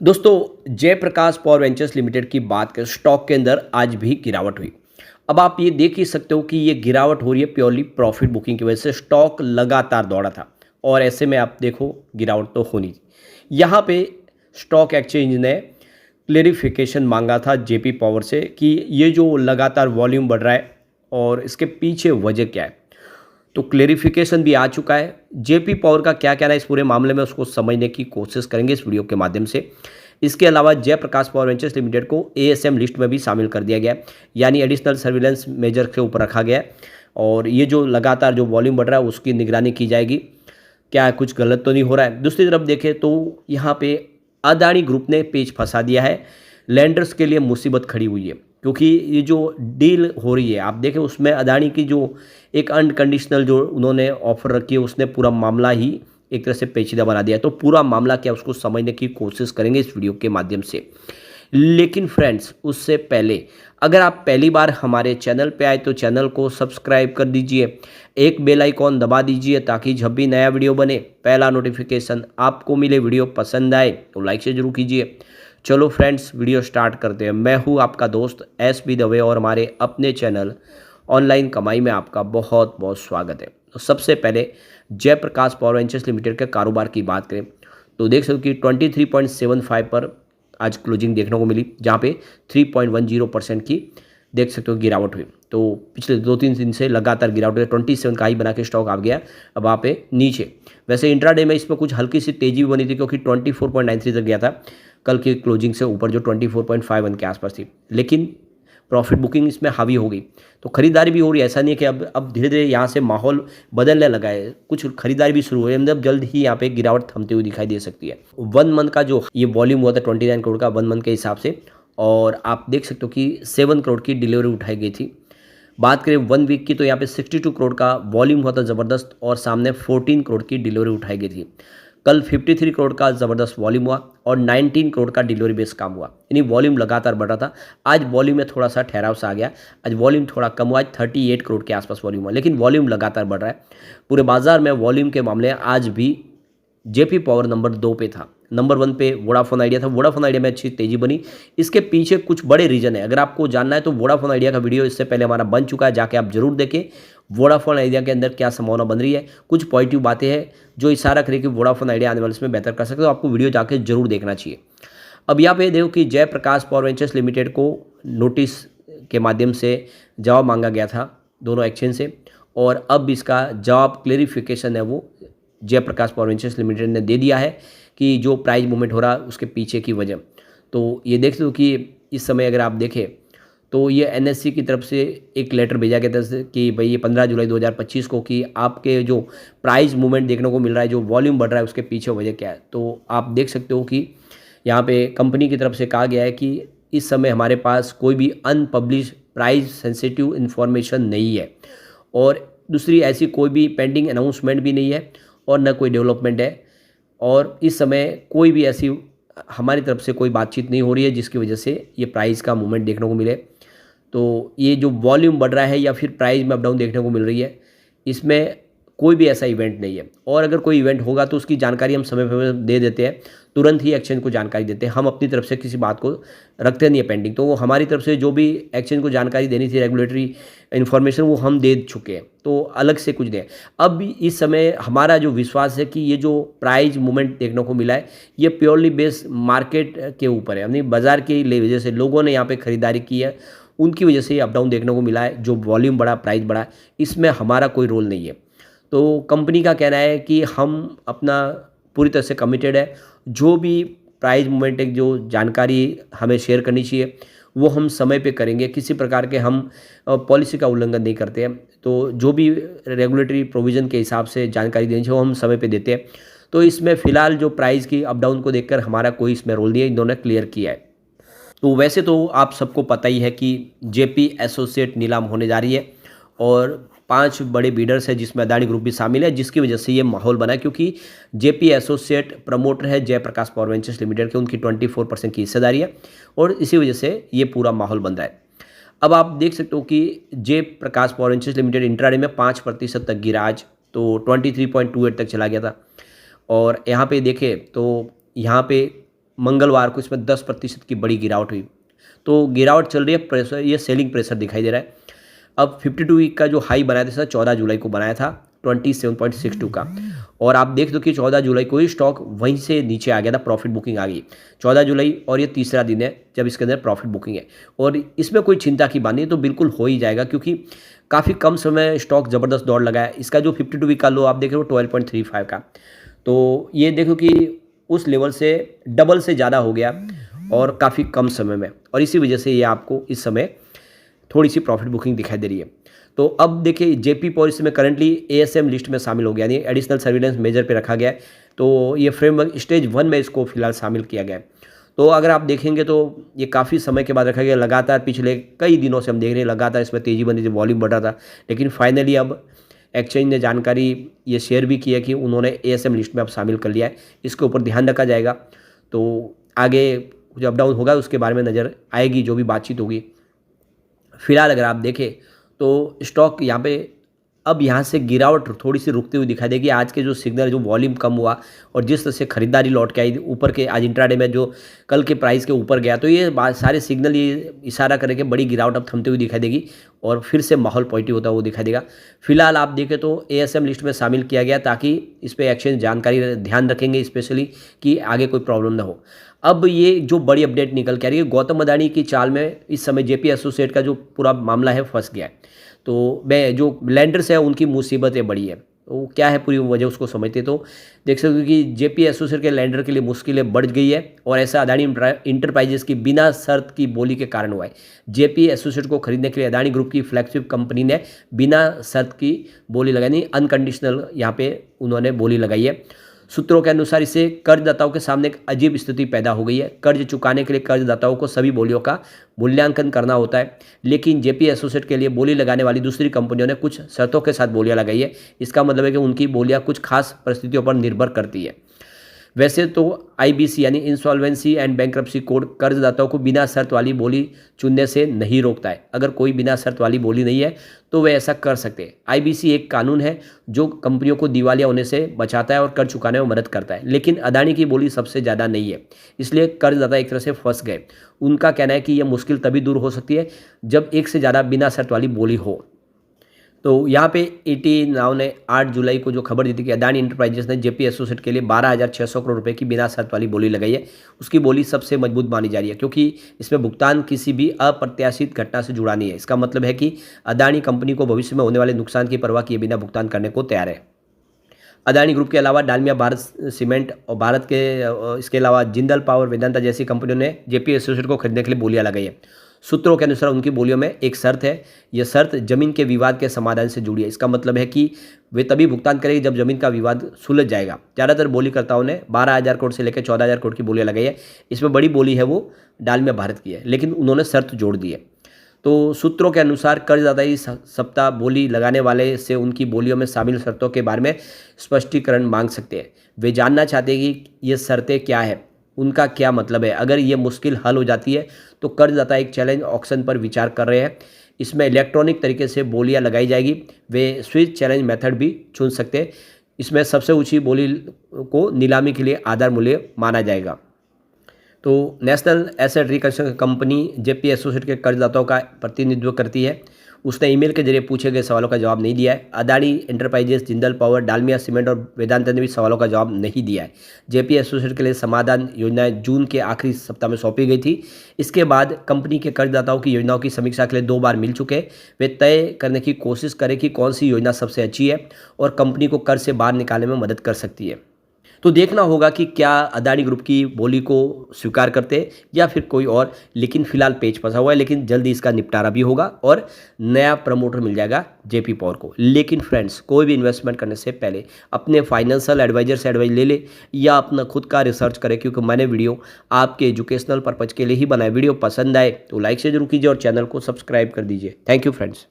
दोस्तों Jayaprakash power ventures limited की बात करें स्टॉक के अंदर आज भी गिरावट हुई। अब आप ये देख ही सकते हो कि ये गिरावट हो रही है प्योरली प्रॉफिट बुकिंग की वजह से। स्टॉक लगातार दौड़ा था और ऐसे में आप देखो गिरावट तो होनी थी। यहाँ पे स्टॉक एक्सचेंज ने क्लेरिफिकेशन मांगा था जेपी पावर से कि ये जो लगातार वॉल्यूम बढ़ रहा है और इसके पीछे वजह क्या है। तो क्लेरिफिकेशन भी आ चुका है। जेपी पावर का क्या कहना है इस पूरे मामले में उसको समझने की कोशिश करेंगे इस वीडियो के माध्यम से। इसके अलावा जयप्रकाश पावर वेंचर्स लिमिटेड को एएसएम लिस्ट में भी शामिल कर दिया गया है, यानी एडिशनल सर्विलेंस मेजर के ऊपर रखा गया है। और ये जो लगातार जो वॉल्यूम बढ़ रहा है उसकी निगरानी की जाएगी, क्या कुछ गलत तो नहीं हो रहा है। दूसरी तरफ देखें तो यहाँ पे अदानी ग्रुप ने पेच फंसा दिया है। लैंडर्स के लिए मुसीबत खड़ी हुई है क्योंकि ये जो डील हो रही है आप देखें उसमें अदानी की जो एक अनकंडीशनल जो उन्होंने ऑफर रखी है उसने पूरा मामला ही एक तरह से पेचीदा बना दिया है। तो पूरा मामला क्या उसको समझने की कोशिश करेंगे इस वीडियो के माध्यम से। लेकिन फ्रेंड्स उससे पहले अगर आप पहली बार हमारे चैनल पे आए तो चैनल को सब्सक्राइब कर दीजिए, एक बेल आइकॉन दबा दीजिए ताकि जब भी नया वीडियो बने पहला नोटिफिकेशन आपको मिले। वीडियो पसंद आए तो लाइक से जरूर कीजिए। चलो फ्रेंड्स वीडियो स्टार्ट करते हैं। मैं हूँ आपका दोस्त एस बी दवे और हमारे अपने चैनल ऑनलाइन कमाई में आपका बहुत बहुत स्वागत है। तो सबसे पहले जयप्रकाश पावर वेंचर्स लिमिटेड के कारोबार की बात करें तो देख सकते हो कि 23.75 पर आज क्लोजिंग देखने को मिली, जहाँ पे 3.10% की देख सकते हो गिरावट हुई। तो पिछले 2-3 दिन से लगातार गिरावट हुई, 27 का ही बना के स्टॉक आ गया अब वहाँ पे नीचे। वैसे इंट्राडे में इसमें कुछ हल्की सी तेजी भी बनी थी क्योंकि 24.93 तक गया था कल की क्लोजिंग से ऊपर जो 24.51 के आसपास थी, लेकिन प्रॉफिट बुकिंग इसमें हावी हो गई। तो खरीदारी भी हो रही है, ऐसा नहीं है कि अब धीरे धीरे यहाँ से माहौल बदलने लगा है, कुछ खरीदारी भी शुरू हुई है। मतलब जल्द ही यहाँ पे गिरावट थमती हुई दिखाई दे सकती है। 1 मंथ का जो ये वॉल्यूम हुआ था 29 करोड़ का 1 मंथ के हिसाब से, और आप देख सकते हो कि 7 करोड़ की डिलीवरी उठाई गई थी। बात करें 1 वीक की तो यहाँ पे 62 करोड़ का वॉल्यूम हुआ था ज़बरदस्त और सामने 14 करोड़ की डिलीवरी उठाई गई थी। कल 53 करोड़ का ज़बरदस्त वॉल्यूम हुआ और 19 करोड़ का डिलीवरी बेस काम हुआ, यानी वॉल्यूम लगातार बढ़ रहा था। आज वॉल्यूम में थोड़ा सा ठहराव सा आ गया, आज वॉल्यूम थोड़ा कम हुआ, आज 38 करोड़ के आसपास वॉल्यूम हुआ, लेकिन वॉल्यूम लगातार बढ़ रहा है। पूरे बाजार में वॉल्यूम के मामले आज भी जेपी पावर नंबर 2 पे था। नंबर 1 पे वोडाफोन आइडिया था। वोडाफोन आइडिया में अच्छी तेजी बनी, इसके पीछे कुछ बड़े रीजन है। अगर आपको जानना है तो वोडाफोन आइडिया का वीडियो इससे पहले हमारा बन चुका है, जाके आप जरूर देखें। वोडाफोन आइडिया के अंदर क्या संभावना बन रही है, कुछ पॉजिटिव बातें हैं जो इशारा करें कि वोडाफोन आइडिया आने वाले इसमें बेहतर कर सकते हो। आपको वीडियो जाके जरूर देखना चाहिए। अब यहाँ पे देखो कि जयप्रकाश पावर वेंचर्स लिमिटेड को नोटिस के माध्यम से जवाब मांगा गया था दोनों एक्सचेंज से, और अब इसका जवाब क्लेरिफिकेशन है वो जयप्रकाश पावर वेंचर्स लिमिटेड ने दे दिया है कि जो प्राइस मूवमेंट हो रहा है उसके पीछे की वजह। तो ये देख लो कि इस समय अगर आप देखें तो ये एनएससी की तरफ से एक लेटर भेजा गया था कि भाई ये 15 जुलाई 2025 को कि आपके जो प्राइस मूवमेंट देखने को मिल रहा है, जो वॉल्यूम बढ़ रहा है उसके पीछे वजह क्या है। तो आप देख सकते हो कि यहाँ पे कंपनी की तरफ से कहा गया है कि इस समय हमारे पास कोई भी अनपब्लिश प्राइस सेंसिटिव इन्फॉर्मेशन नहीं है, और दूसरी ऐसी कोई भी पेंडिंग अनाउंसमेंट भी नहीं है और न कोई डेवलपमेंट है, और इस समय कोई भी ऐसी हमारी तरफ से कोई बातचीत नहीं हो रही है जिसकी वजह से ये प्राइस का मूवमेंट देखने को मिले। तो ये जो वॉल्यूम बढ़ रहा है या फिर प्राइस में अप डाउन देखने को मिल रही है, इसमें कोई भी ऐसा इवेंट नहीं है, और अगर कोई इवेंट होगा तो उसकी जानकारी हम समय पर दे देते हैं, तुरंत ही एक्सचेंज को जानकारी देते हैं। हम अपनी तरफ से किसी बात को रखते नहीं है पेंडिंग। तो वो हमारी तरफ से जो भी एक्सचेंज को जानकारी देनी थी, रेगुलेटरी इन्फॉर्मेशन, वो हम दे चुके हैं, तो अलग से कुछ दें। अब भी इस समय हमारा जो विश्वास है कि ये जो प्राइस मूवमेंट देखने को मिला है ये प्योरली बेस्ड मार्केट के ऊपर है, यानी बाजार की वजह से लोगों ने यहाँ पे खरीदारी की है, उनकी वजह से ये अप डाउन देखने को मिला है। जो वॉल्यूम बढ़ा, प्राइस बढ़ा, इसमें हमारा कोई रोल नहीं है। तो कंपनी का कहना है कि हम अपना पूरी तरह से कमिटेड है। जो भी प्राइस मूवमेंट एक जो जानकारी हमें शेयर करनी चाहिए वो हम समय पे करेंगे। किसी प्रकार के हम पॉलिसी का उल्लंघन नहीं करते हैं। तो जो भी रेगुलेटरी प्रोविज़न के हिसाब से जानकारी देनी चाहिए वो हम समय पे देते हैं। तो इसमें फ़िलहाल जो प्राइस की अप डाउन को देखकर हमारा कोई इसमें रोल नहीं है, इन्होंने क्लियर किया है। तो वैसे तो आप सबको पता ही है कि जेपी एसोसिएट नीलाम होने जा रही है और 5 बड़े बीडर्स हैं जिसमें अदानी ग्रुप भी शामिल है, जिसकी वजह से ये माहौल बना है क्योंकि जेपी एसोसिएट प्रमोटर है जयप्रकाश पावर वेंचर्स लिमिटेड के, उनकी 24% की हिस्सेदारी है और इसी वजह से ये पूरा माहौल बन रहा है। अब आप देख सकते हो कि Jaiprakash power ventures limited intraday में 5% तक गिरा आज, तो 23.28 तक चला गया था। और यहाँ पे देखें तो यहाँ पे मंगलवार को इसमें 10% की बड़ी गिरावट हुई। तो गिरावट चल रही है, प्रेशर, ये सेलिंग प्रेशर दिखाई दे रहा है। अब 52 वीक का जो हाई बनाया था 14 जुलाई को बनाया था 27.62 का, और आप देख दो कि 14 जुलाई को ही स्टॉक वहीं से नीचे आ गया था, प्रॉफिट बुकिंग आ गई 14 जुलाई, और ये तीसरा दिन है जब इसके अंदर प्रॉफिट बुकिंग है। और इसमें कोई चिंता की बात नहीं, तो बिल्कुल हो ही जाएगा, क्योंकि काफ़ी कम समय स्टॉक ज़बरदस्त दौड़ लगा है। इसका जो 52 वीक का लो आप देख रहे हो 12.35 का, तो ये देखो कि उस लेवल से डबल से ज़्यादा हो गया और काफ़ी कम समय में, और इसी वजह से ये आपको इस समय थोड़ी सी प्रॉफिट बुकिंग दिखाई दे रही है। तो अब देखिए जेपी पॉवर इसमें करंटली एएसएम लिस्ट में शामिल हो गया, यानी एडिशनल सर्विलेंस मेजर पे रखा गया है। तो ये फ्रेमवर्क स्टेज 1 में इसको फिलहाल शामिल किया गया है। तो अगर आप देखेंगे तो ये काफ़ी समय के बाद रखा गया, लगातार पिछले कई दिनों से हम देख रहे हैं लगातार इसमें तेज़ी बनी थी, वॉल्यूम बढ़ रहा था, लेकिन फाइनली अब एक्सचेंज ने जानकारी ये शेयर भी की है कि उन्होंने एएसएम लिस्ट में अब शामिल कर लिया है। इसके ऊपर ध्यान रखा जाएगा, तो आगे जो अप डाउन होगा उसके बारे में नज़र आएगी, जो भी बातचीत होगी। फिलहाल अगर आप देखें तो स्टॉक यहाँ पे अब यहाँ से गिरावट थोड़ी सी रुकती हुई दिखाई देगी। आज के जो सिग्नल, जो वॉल्यूम कम हुआ और जिस तरह से खरीदारी लौट के आई ऊपर के, आज इंट्राडे में जो कल के प्राइस के ऊपर गया, तो ये सारे सिग्नल ये इशारा करेंगे बड़ी गिरावट अब थमती हुई दिखाई देगी और फिर से माहौल पॉजिटिव होता वो दिखाई देगा। फिलहाल आप देखें तो एएसएम लिस्ट में शामिल किया गया ताकि इस पर एक्सचेंज जानकारी ध्यान रखेंगे, स्पेशली कि आगे कोई प्रॉब्लम ना हो। अब ये जो बड़ी अपडेट निकल के आ रही है, गौतम अदानी की चाल में इस समय जेपी एसोसिएट का जो पूरा मामला है फंस गया है। तो मैं जो लेंडर्स है उनकी मुसीबतें बड़ी है, वो क्या है पूरी वजह उसको समझते तो देख सकते हो कि जेपी एसोसिएट के लेंडर के लिए मुश्किलें बढ़ गई है, और ऐसा अदानी इंटरप्राइजेस की बिना शर्त की बोली के कारण हुआ है। जेपी एसोसिएट को खरीदने के लिए अदानी ग्रुप की फ्लैगशिप कंपनी ने बिना शर्त की बोली लगाई, नहीं अनकंडीशनल यहाँ पे उन्होंने बोली लगाई है। सूत्रों के अनुसार इससे कर्जदाताओं के सामने एक अजीब स्थिति पैदा हो गई है। कर्ज चुकाने के लिए कर्जदाताओं को सभी बोलियों का मूल्यांकन करना होता है, लेकिन जेपी एसोसिएट के लिए बोली लगाने वाली दूसरी कंपनियों ने कुछ शर्तों के साथ बोलियां लगाई है। इसका मतलब है कि उनकी बोलियां कुछ खास परिस्थितियों पर निर्भर करती है। वैसे तो आईबीसी यानी इंसॉल्वेंसी एंड बैंक्रप्सी कोड कर्जदाताओं को बिना शर्त वाली बोली चुनने से नहीं रोकता है। अगर कोई बिना शर्त वाली बोली नहीं है तो वे ऐसा कर सकते हैं। आईबीसी एक कानून है जो कंपनियों को दिवालिया होने से बचाता है और कर्ज चुकाने में मदद करता है, लेकिन अदानी की बोली सबसे ज़्यादा नहीं है, इसलिए कर्जदाता एक तरह से फंस गए। उनका कहना है कि यह मुश्किल तभी दूर हो सकती है जब एक से ज़्यादा बिना शर्त वाली बोली हो। तो यहाँ पे एटी नाउ ने 8 जुलाई को जो खबर दी थी कि अदानी इंटरप्राइजेस ने जेपी एसोसिएट के लिए 12,600 करोड़ रुपए की बिना शर्त वाली बोली लगाई है। उसकी बोली सबसे मजबूत मानी जा रही है क्योंकि इसमें भुगतान किसी भी अप्रत्याशित घटना से जुड़ा नहीं है। इसका मतलब है कि अदानी कंपनी को भविष्य में होने वाले नुकसान की परवाह किए बिना भुगतान करने को तैयार है। अदानी ग्रुप के अलावा डालमिया भारत सीमेंट और भारत के इसके अलावा जिंदल पावर, वेदांता जैसी कंपनियों ने जेपी एसोसिएट को खरीदने के लिए बोलियां लगाई है। सूत्रों के अनुसार उनकी बोलियों में एक शर्त है, यह शर्त जमीन के विवाद के समाधान से जुड़ी है। इसका मतलब है कि वे तभी भुगतान करेंगे जब जमीन का विवाद सुलझ जाएगा। ज़्यादातर बोलीकर्ताओं ने 12,000 करोड़ से लेकर 14,000 करोड़ की बोलियां लगाई है। इसमें बड़ी बोली है वो डालमिया भारत की है, लेकिन उन्होंने शर्त जोड़ दी है। तो सूत्रों के अनुसार कर्जदाता इस सप्ताह बोली लगाने वाले से उनकी बोलियों में शामिल शर्तों के बारे में स्पष्टीकरण मांग सकते हैं। वे जानना चाहते हैं कि ये शर्तें क्या है, उनका क्या मतलब है। अगर ये मुश्किल हल हो जाती है तो कर्जदाता एक चैलेंज ऑक्शन पर विचार कर रहे हैं। इसमें इलेक्ट्रॉनिक तरीके से बोलियां लगाई जाएगी। वे स्विच चैलेंज मेथड भी चुन सकते हैं। इसमें सबसे ऊंची बोली को नीलामी के लिए आधार मूल्य माना जाएगा। तो national asset reconstruction company JP associate के कर्जदाताओं का प्रतिनिधित्व करती है। उसने ईमेल के जरिए पूछे गए सवालों का जवाब नहीं दिया है। Adani enterprises, Jindal power, Dalmia cement और वेदांता ने भी सवालों का जवाब नहीं दिया है। जेपी एसोसिएट के लिए समाधान योजनाएं जून के आखिरी सप्ताह में सौंपी गई थी। इसके बाद कंपनी के कर्जदाताओं की योजनाओं की समीक्षा के लिए 2 बार मिल चुके। वे तय करने की कोशिश करें कि कौन सी योजना सबसे अच्छी है और कंपनी को कर्ज से बाहर निकालने में मदद कर सकती है। तो देखना होगा कि क्या अदानी ग्रुप की बोली को स्वीकार करते या फिर कोई और, लेकिन फिलहाल पेच फंसा हुआ है, लेकिन जल्दी इसका निपटारा भी होगा और नया प्रमोटर मिल जाएगा जेपी पावर को। लेकिन फ्रेंड्स, कोई भी इन्वेस्टमेंट करने से पहले अपने फाइनेंशियल एडवाइजर से एडवाइस ले ले या अपना खुद का रिसर्च करें, क्योंकि मैंने वीडियो आपके एजुकेशनल पर्पज़ के लिए ही बनाया। वीडियो पसंद आए तो लाइक से जरूर कीजिए और चैनल को सब्सक्राइब कर दीजिए। Thank you friends.